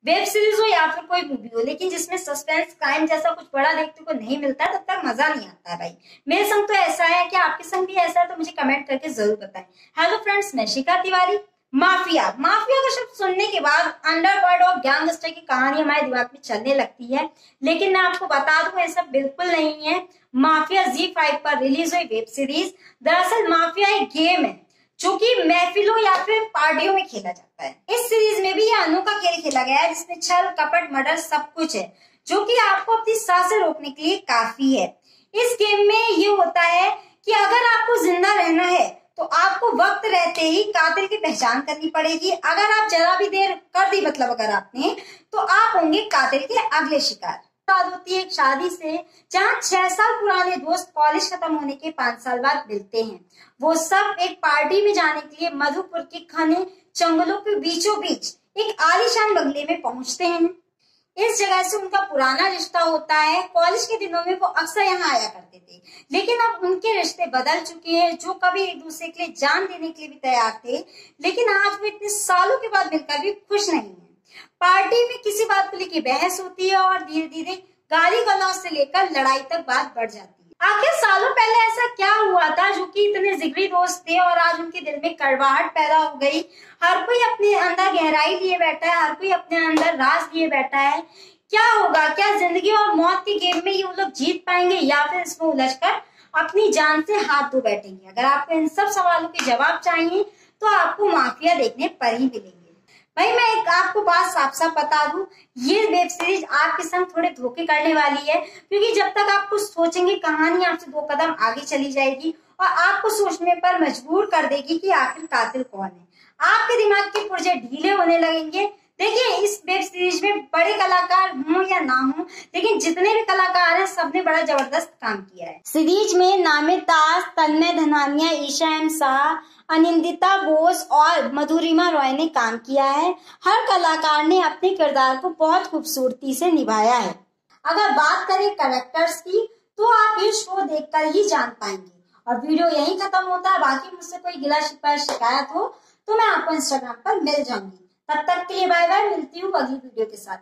Web series हो या फिर कोई मूवी हो, लेकिन जिसमें सस्पेंस क्राइम जैसा कुछ बड़ा देखने को नहीं मिलता तब तक मजा नहीं आता भाई। मेरे संग तो ऐसा है, क्या आपके संग भी ऐसा है? तो मुझे कमेंट करके जरूर बताएं। हेलो फ्रेंड्स, मैं शिखा तिवारी। माफिया माफिया का शब्द सुनने के बाद अंडरवर्ल्ड और गैंगस्टर की कहानी हमारे दिमाग में चलने लगती है, लेकिन मैं आपको बता दूं ऐसा बिल्कुल नहीं है। माफिया ZEE5 पर रिलीज हुई वेब सीरीज। दरअसल माफिया एक गेम है जो कि महफिलों या फिर पार्टियों में खेला जाता है। इस सीरीज में भी यह अनोखा खेल खेला गया है जिसमें छल कपट मर्डर सब कुछ है, जो कि आपको अपनी सांसें रोकने के लिए काफी है। इस गेम में ये होता है कि अगर आपको जिंदा रहना है तो आपको वक्त रहते ही कातिल की पहचान करनी पड़ेगी। अगर आप जरा भी देर कर दी मतलब अगर आपने, तो आप होंगे कातिल के अगले शिकार। बात होती है एक शादी से, जहाँ 6 साल पुराने दोस्त कॉलेज खत्म होने के 5 साल बाद मिलते हैं। वो सब एक पार्टी में जाने के लिए मधुपुर के घने जंगलों के बीचों बीच एक आलीशान बंगले में पहुंचते हैं। इस जगह से उनका पुराना रिश्ता होता है। कॉलेज के दिनों में वो अक्सर यहाँ आया करते थे, लेकिन अब उनके रिश्ते बदल चुके हैं। जो कभी एक दूसरे के लिए जान देने के लिए भी तैयार थे, लेकिन आज वो इतने सालों के बाद मिलकर भी खुश नहीं है। पार्टी में किसी बात को लेकर बहस होती है और धीरे धीरे गाली गलौज से लेकर लड़ाई तक बात बढ़ जाती है। आखिर सालों पहले ऐसा क्या हुआ था जो कि इतने जिगरी दोस्त थे और आज उनके दिल में कड़वाहट पैदा हो गई? हर कोई अपने अंदर गहराई लिए बैठा है, हर कोई अपने अंदर राज लिए बैठा है। क्या होगा? क्या जिंदगी और मौत के गेम में ये लोग जीत पाएंगे या फिर इसमें उलझकर अपनी जान से हाथ धो बैठेंगे? अगर आपको इन सब सवालों के जवाब चाहिए तो आपको माफिया देखने पर ही मिलेंगे। भाई मैं एक आपको बात साफ साफ बता दूं, ये वेब सीरीज आपके संग थोड़े धोखे करने वाली है, क्योंकि जब तक आप कुछ सोचेंगे कहानी आपसे 2 कदम आगे चली जाएगी और आपको सोचने पर मजबूर कर देगी कि आखिर कातिल कौन है। आपके दिमाग के पुर्जे ढीले होने लगेंगे। देखिए, इस वेब सीरीज में बड़े कलाकार हों या ना हो, लेकिन जितने भी कलाकार हैं सबने बड़ा जबरदस्त काम किया है। सीरीज में नामित दास, तन्मय धनानिया, ईशा एम शाह, अनिंदिता बोस और मधुरिमा रॉय ने काम किया है। हर कलाकार ने अपने किरदार को बहुत खूबसूरती से निभाया है। अगर बात करें कैरेक्टर्स की, तो आप ये शो देखकर ही जान पाएंगे। और वीडियो यहीं खत्म होता है। बाकी मुझसे कोई गिला शिकवा शिकायत हो तो मैं आपको इंस्टाग्राम पर मिल जाऊंगी। तब तक के लिए बाय बाय, मिलती हूँ अगली वीडियो के साथ।